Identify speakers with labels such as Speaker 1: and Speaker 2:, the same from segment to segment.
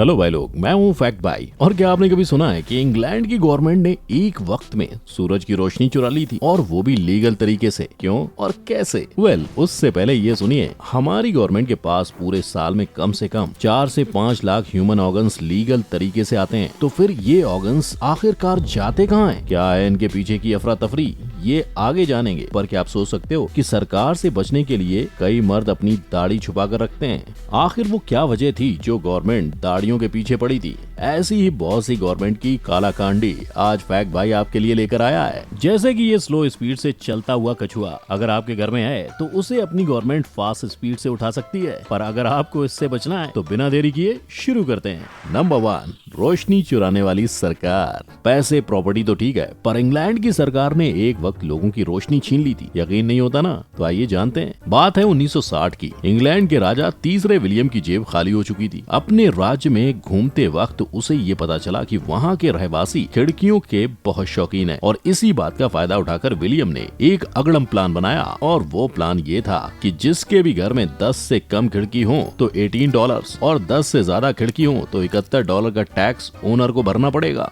Speaker 1: Hello भाई लोग, मैं हूँ फैक्ट भाई। और क्या आपने कभी सुना है कि इंग्लैंड की गवर्नमेंट ने एक वक्त में सूरज की रोशनी चुरा ली थी, और वो भी लीगल तरीके से? क्यों और कैसे? उससे पहले ये सुनिए, हमारी गवर्नमेंट के पास पूरे साल में कम से कम 4 से 5 लाख ह्यूमन ऑर्गन्स लीगल तरीके से आते हैं। तो फिर ये ऑर्गन्स आखिरकार जाते कहाँ हैं? क्या है इनके पीछे की अफरा तफरी? ये आगे जानेंगे। पर क्या आप सोच सकते हो कि सरकार से बचने के लिए कई मर्द अपनी दाढ़ी छुपा कर रखते हैं? आखिर वो क्या वजह थी जो गवर्नमेंट दाढ़ियों के पीछे पड़ी थी? ऐसी ही बहुत सी गवर्नमेंट की कालाकांडी आज फैक्ट भाई आपके लिए लेकर आया है। जैसे कि ये स्लो स्पीड से चलता हुआ कछुआ अगर आपके घर में है तो उसे अपनी गवर्नमेंट फास्ट स्पीड से उठा सकती है। पर अगर आपको इससे बचना है तो बिना देरी किए शुरू करते हैं। नंबर 1, रोशनी चुराने वाली सरकार। पैसे प्रॉपर्टी तो ठीक है, पर इंग्लैंड की सरकार ने एक वक्त लोगों की रोशनी छीन ली थी। यकीन नहीं होता ना? तो आइए जानते हैं। बात है 1960 की। इंग्लैंड के राजा तीसरे विलियम की जेब खाली हो चुकी थी। अपने राज्य में घूमते वक्त उसे ये पता चला कि वहाँ के रहवासी खिड़कियों के बहुत शौकीन हैं, और इसी बात का फायदा उठाकर विलियम ने एक अगड़म प्लान बनाया। और वो प्लान ये था कि जिसके भी घर में 10 से कम खिड़की हो तो $18 और 10 से ज्यादा खिड़की हो तो $71 का टैक्स ओनर को भरना पड़ेगा।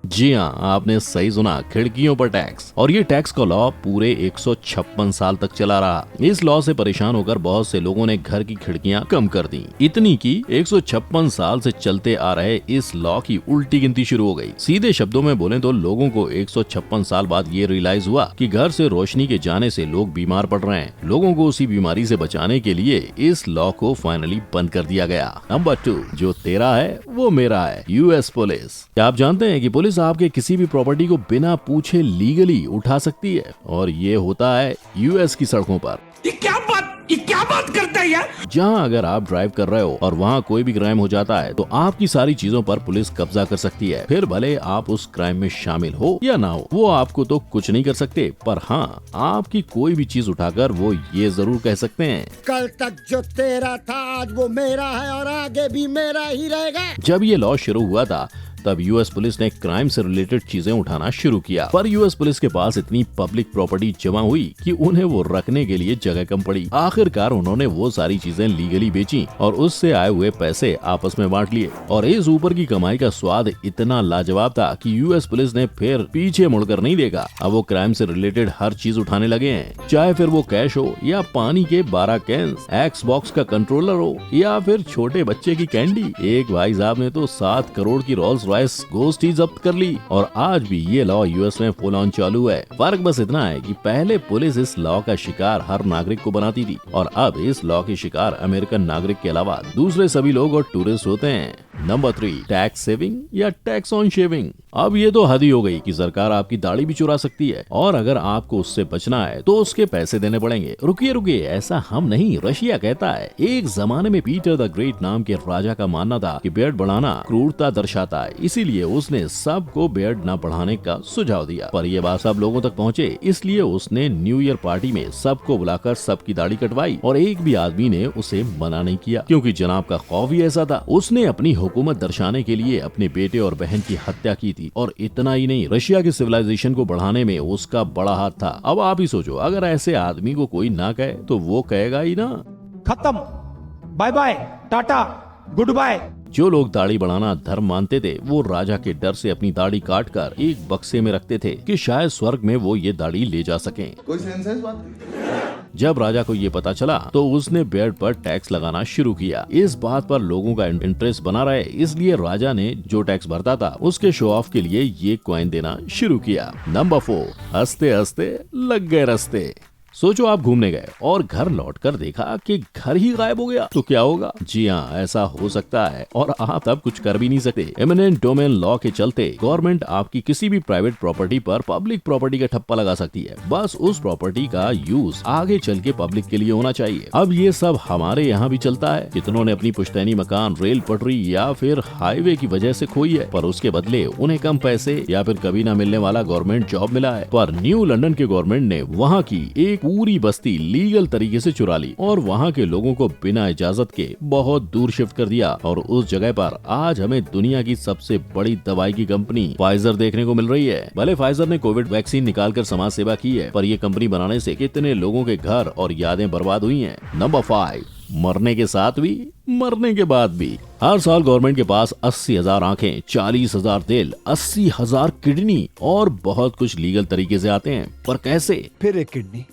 Speaker 1: जी हाँ, आपने सही सुना, खिड़कियों पर टैक्स। और ये टैक्स का लॉ पूरे 156 साल तक चला रहा। इस लॉ से परेशान होकर बहुत से लोगों ने घर की खिड़कियां कम कर दी, इतनी कि 156 साल से चलते आ रहे इस लॉ की उल्टी गिनती शुरू हो गई। सीधे शब्दों में बोले तो लोगों को 156 साल बाद ये रियलाइज हुआ कि घर से रोशनी के जाने से लोग बीमार पड़ रहे हैं। लोगों को उसी बीमारी से बचाने के लिए इस लॉ को फाइनली बंद कर दिया गया। नंबर 2, जो तेरा है वो मेरा है। US police. क्या आप जानते हैं कि पुलिस आपके किसी भी प्रॉपर्टी को बिना पूछे लीगली उठा सकती है? और ये होता है यूएस की सड़कों पर। ये क्या बात करता है यार? जहाँ अगर आप ड्राइव कर रहे हो और वहाँ कोई भी क्राइम हो जाता है तो आपकी सारी चीजों पर पुलिस कब्जा कर सकती है। फिर भले आप उस क्राइम में शामिल हो या ना हो, वो आपको तो कुछ नहीं कर सकते। पर हाँ, आपकी कोई भी चीज उठाकर वो ये जरूर कह सकते हैं,
Speaker 2: कल तक जो तेरा था आज वो मेरा है और आगे भी मेरा ही रहेगा।
Speaker 1: जब ये लॉ शुरू हुआ था तब यूएस पुलिस ने क्राइम से रिलेटेड चीजें उठाना शुरू किया। पर यूएस पुलिस के पास इतनी पब्लिक प्रॉपर्टी जमा हुई कि उन्हें वो रखने के लिए जगह कम पड़ी। आखिरकार उन्होंने वो सारी चीजें लीगली बेची और उससे आए हुए पैसे आपस में बांट लिए। और इस ऊपर की कमाई का स्वाद इतना लाजवाब था कि यूएस पुलिस ने फिर पीछे मुड़कर नहीं देखा। अब वो क्राइम से रिलेटेड हर चीज उठाने लगे हैं, चाहे फिर वो कैश हो या पानी के 12 कैंस, एक्सबॉक्स का कंट्रोलर हो या फिर छोटे बच्चे की कैंडी। एक भाई साहब ने तो 7 करोड़ की रोल्स रॉयस गोस्ट ही जब्त कर ली। और आज भी ये लॉ यूएस में फुल ऑन चालू है। फर्क बस इतना है कि पहले पुलिस इस लॉ का शिकार हर नागरिक को बनाती थी, और अब इस लॉ के शिकार अमेरिकन नागरिक के अलावा दूसरे सभी लोग और टूरिस्ट होते हैं। नंबर 3, टैक्स सेविंग या टैक्स ऑन शेविंग। अब ये तो हद ही हो गई कि सरकार आपकी दाढ़ी भी चुरा सकती है, और अगर आपको उससे बचना है तो उसके पैसे देने पड़ेंगे। रुकिए, ऐसा हम नहीं, रशिया कहता है। एक जमाने में पीटर द ग्रेट नाम के राजा का मानना था कि बियर्ड बढ़ाना क्रूरता दर्शाता है, इसीलिए उसने सबको बियर्ड न बढ़ाने का सुझाव दिया। पर यह बात सब लोगों तक पहुँचे, इसलिए उसने न्यू ईयर पार्टी में सबको बुलाकर सबकी दाढ़ी कटवाई, और एक भी आदमी ने उसे मना नहीं किया, क्योंकि जनाब का खौफ ही ऐसा था। उसने अपनी हुकूमत दर्शाने के लिए अपने बेटे और बहन की हत्या की थी। और इतना ही नहीं, रशिया के सिविलाइजेशन को बढ़ाने में उसका बड़ा हाथ था। अब आप ही सोचो, अगर ऐसे आदमी को कोई ना कहे तो वो कहेगा ही ना।
Speaker 3: खत्म, bye bye, tata, goodbye.
Speaker 1: जो लोग दाढ़ी बढ़ाना धर्म मानते थे वो राजा के डर से अपनी दाढ़ी काट कर एक बक्से में रखते थे कि शायद स्वर्ग में वो ये दाढ़ी ले जा सकें।
Speaker 4: कोई सेंस है इस बात की?
Speaker 1: जब राजा को ये पता चला तो उसने बियर्ड पर टैक्स लगाना शुरू किया। इस बात पर लोगों का इंटरेस्ट बना रहे, इसलिए राजा ने जो टैक्स भरता था उसके शो ऑफ के लिए ये कॉइन देना शुरू किया। नंबर 4, हंसते हंसते लग गए रस्ते। सोचो, आप घूमने गए और घर लौटकर देखा कि घर ही गायब हो गया, तो क्या होगा? जी हाँ, ऐसा हो सकता है, और आप तब कुछ कर भी नहीं सकते। एमिनेंट डोमेन लॉ के चलते गवर्नमेंट आपकी किसी भी प्राइवेट प्रॉपर्टी पर पब्लिक प्रॉपर्टी का ठप्पा लगा सकती है। बस उस प्रॉपर्टी का यूज आगे चल के पब्लिक के लिए होना चाहिए। अब ये सब हमारे यहाँ भी चलता है। कितनों ने अपनी पुश्तैनी मकान रेल पटरी या फिर हाईवे की वजह से खोई है, पर उसके बदले उन्हें कम पैसे या फिर कभी न मिलने वाला गवर्नमेंट जॉब मिला है। पर न्यू लंदन के गवर्नमेंट ने वहाँ की एक पूरी बस्ती लीगल तरीके से चुरा ली और वहाँ के लोगों को बिना इजाजत के बहुत दूर शिफ्ट कर दिया। और उस जगह पर आज हमें दुनिया की सबसे बड़ी दवाई की कंपनी फाइजर देखने को मिल रही है। भले फाइजर ने कोविड वैक्सीन निकालकर समाज सेवा की है, पर यह कंपनी बनाने से कितने लोगों के घर और यादें बर्बाद हुई हैं। नंबर 5, मरने के साथ भी, मरने के बाद भी। हर साल गवर्नमेंट के पास 80,000 आंखें, 40,000 दिल, 80,000 किडनी और बहुत कुछ लीगल तरीके से आते हैं। पर कैसे?
Speaker 5: फिर एक किडनी,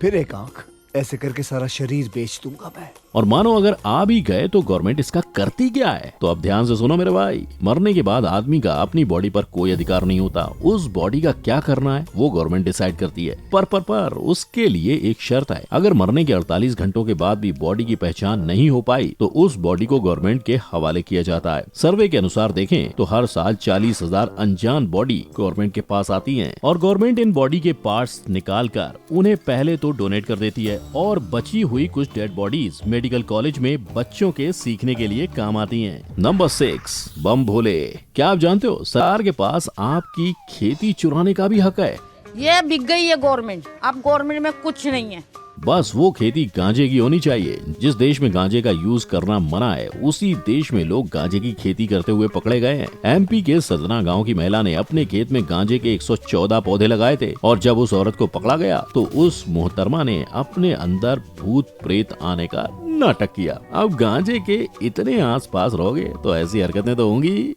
Speaker 5: फिर एक आंख, ऐसे करके सारा शरीर बेच दूंगा मैं।
Speaker 1: और मानो अगर आ भी गए तो गवर्नमेंट इसका करती क्या है? तो अब ध्यान से सुनो मेरे भाई, मरने के बाद आदमी का अपनी बॉडी पर कोई अधिकार नहीं होता। उस बॉडी का क्या करना है वो गवर्नमेंट डिसाइड करती है। पर उसके लिए एक शर्त है। अगर मरने के 48 घंटों के बाद भी बॉडी की पहचान नहीं हो पाई तो उस बॉडी को गवर्नमेंट के हवाले किया जाता है। सर्वे के अनुसार देखें तो हर साल 40,000 अनजान बॉडी गवर्नमेंट के पास आती है और गवर्नमेंट इन बॉडी के पार्ट्स निकाल कर उन्हें पहले तो डोनेट कर देती है और बची हुई कुछ डेड बॉडीज मेडिकल कॉलेज में बच्चों के सीखने के लिए काम आती हैं। नंबर 6, बम भोले। क्या आप जानते हो सरकार के पास आपकी खेती चुराने का भी हक है?
Speaker 6: ये बिक गई है गवर्नमेंट, अब गवर्नमेंट में कुछ नहीं है।
Speaker 1: बस वो खेती गांजे की होनी चाहिए। जिस देश में गांजे का यूज करना मना है उसी देश में लोग गांजे की खेती करते हुए पकड़े गए हैं। एमपी के सजना गांव की महिला ने अपने खेत में गांजे के 114 पौधे लगाए थे और जब उस औरत को पकड़ा गया तो उस मोहतरमा ने अपने अंदर भूत प्रेत आने का नाटक किया। अब गांजे के इतने आसपास रहोगे तो ऐसी हरकतें तो होंगी।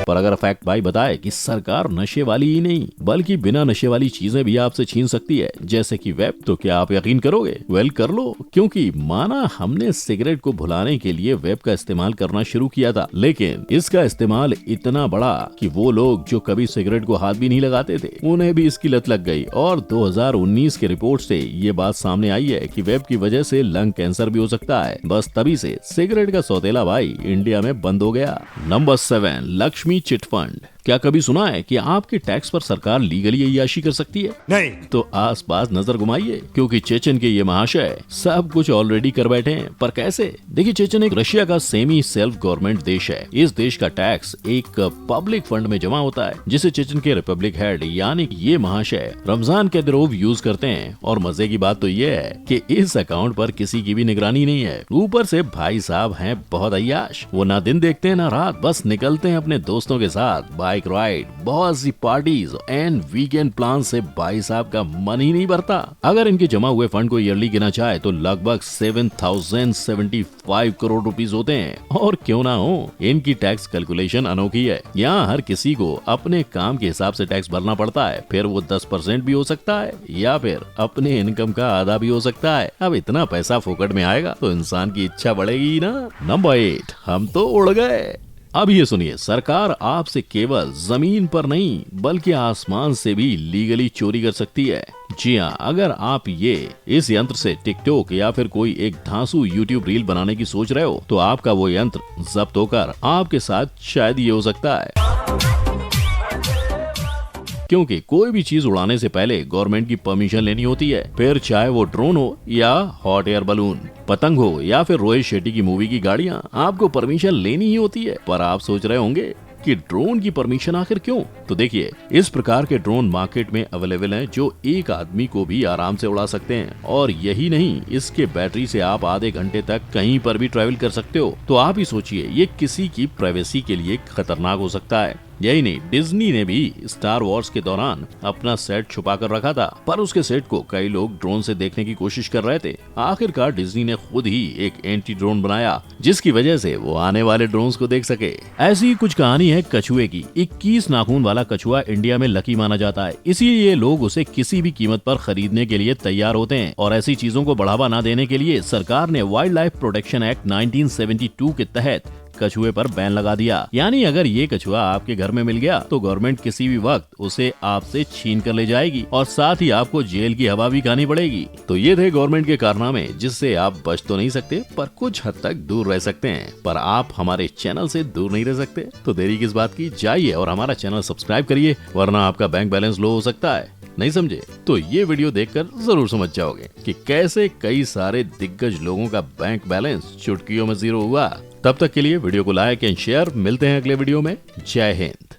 Speaker 1: पर अगर फैक्ट भाई बताए कि सरकार नशे वाली ही नहीं बल्कि बिना नशे वाली चीजें भी आपसे छीन सकती है, जैसे कि वेब, तो क्या आप यकीन करोगे? वेल कर लो, क्योंकि माना हमने सिगरेट को भुलाने के लिए वेब का इस्तेमाल करना शुरू किया था, लेकिन इसका इस्तेमाल इतना बड़ा कि वो लोग जो कभी सिगरेट को हाथ भी नहीं लगाते थे उन्हें भी इसकी लत लग गई। और 2019 के रिपोर्ट से ये बात सामने आई है कि वेब की वजह से लंग कैंसर भी हो सकता है। बस तभी से सिगरेट का सौतेला भाई इंडिया में बंद हो गया। Number 7, Lakshmi chit fund. क्या कभी सुना है कि आपके टैक्स पर सरकार लीगली अय्याशी कर सकती है?
Speaker 5: नहीं।
Speaker 1: तो आसपास नजर घुमाइए, क्योंकि चेचन के ये महाशय सब कुछ ऑलरेडी कर बैठे हैं। पर कैसे? देखिए, चेचन एक रशिया का सेमी सेल्फ गवर्नमेंट देश है। इस देश का टैक्स एक पब्लिक फंड में जमा होता है जिसे चेचन के रिपब्लिक हेड यानी कि ये महाशय रमजान के दिनों यूज करते हैं। और मजे की बात तो ये है कि इस अकाउंट पर किसी की भी निगरानी नहीं है। ऊपर से भाई साहब हैं बहुत अय्याश। वो ना दिन देखते हैं ना रात, बस निकलते हैं अपने दोस्तों के साथ बाइक राइड, बहुत सी पार्टीज एंड वीकेंड प्लान से भाई साहब का मन ही नहीं भरता। अगर इनके जमा हुए फंड को ईयरली गिना जाए तो लगभग 7,075 करोड़ रुपीस होते हैं। और क्यों ना हो, इनकी टैक्स कैलकुलेशन अनोखी है। यहाँ हर किसी को अपने काम के हिसाब से टैक्स भरना पड़ता है, फिर वो 10% भी हो सकता है या फिर अपने इनकम का आधा भी हो सकता है। अब इतना पैसा फोकट में आएगा तो इंसान की इच्छा बढ़ेगी ना। नंबर 8, हम तो उड़ गए। अब ये सुनिए, सरकार आपसे केवल जमीन पर नहीं बल्कि आसमान से भी लीगली चोरी कर सकती है। जी हाँ, अगर आप इस यंत्र से टिकटॉक या फिर कोई एक धांसू यूट्यूब रील बनाने की सोच रहे हो तो आपका वो यंत्र जब्त होकर आपके साथ शायद ये हो सकता है। क्योंकि कोई भी चीज उड़ाने से पहले गवर्नमेंट की परमिशन लेनी होती है। फिर चाहे वो ड्रोन हो या हॉट एयर बलून, पतंग हो या फिर रोहित शेट्टी की मूवी की गाड़ियां, आपको परमिशन लेनी ही होती है। पर आप सोच रहे होंगे कि ड्रोन की परमिशन आखिर क्यों? तो देखिए, इस प्रकार के ड्रोन मार्केट में अवेलेबल हैं जो एक आदमी को भी आराम से उड़ा सकते हैं। और यही नहीं, इसके बैटरी से आप आधे घंटे तक कहीं पर भी ट्रैवल कर सकते हो। तो आप ही सोचिए, ये किसी की प्राइवेसी के लिए खतरनाक हो सकता है। यही नहीं, डिज्नी ने भी स्टार वॉर्स के दौरान अपना सेट छुपा कर रखा था, पर उसके सेट को कई लोग ड्रोन से देखने की कोशिश कर रहे थे। आखिरकार डिज्नी ने खुद ही एक एंटी ड्रोन बनाया जिसकी वजह से वो आने वाले ड्रोन्स को देख सके। ऐसी ही कुछ कहानी है कछुए की। 21 नाखून वाला कछुआ इंडिया में लकी माना जाता है, इसीलिए लोग उसे किसी भी कीमत पर खरीदने के लिए तैयार होते हैं। और ऐसी चीजों को बढ़ावा न देने के लिए सरकार ने वाइल्ड लाइफ प्रोटेक्शन एक्ट 1972 के तहत कछुए पर बैन लगा दिया। यानी अगर ये कछुआ आपके घर में मिल गया तो गवर्नमेंट किसी भी वक्त उसे आपसे छीन कर ले जाएगी और साथ ही आपको जेल की हवा भी खानी पड़ेगी। तो ये थे गवर्नमेंट के कारनामे जिससे आप बच तो नहीं सकते पर कुछ हद तक दूर रह सकते हैं। पर आप हमारे चैनल से दूर नहीं रह सकते, तो देरी किस बात की, जाइए और हमारा चैनल सब्सक्राइब करिए, वरना आपका बैंक बैलेंस लो हो सकता है। नहीं समझे तो ये वीडियो देखकर जरूर समझ जाओगे कि कैसे कई सारे दिग्गज लोगों का बैंक बैलेंस चुटकियों में जीरो हुआ। तब तक के लिए वीडियो को लाइक एंड शेयर। मिलते हैं अगले वीडियो में। जय हिंद।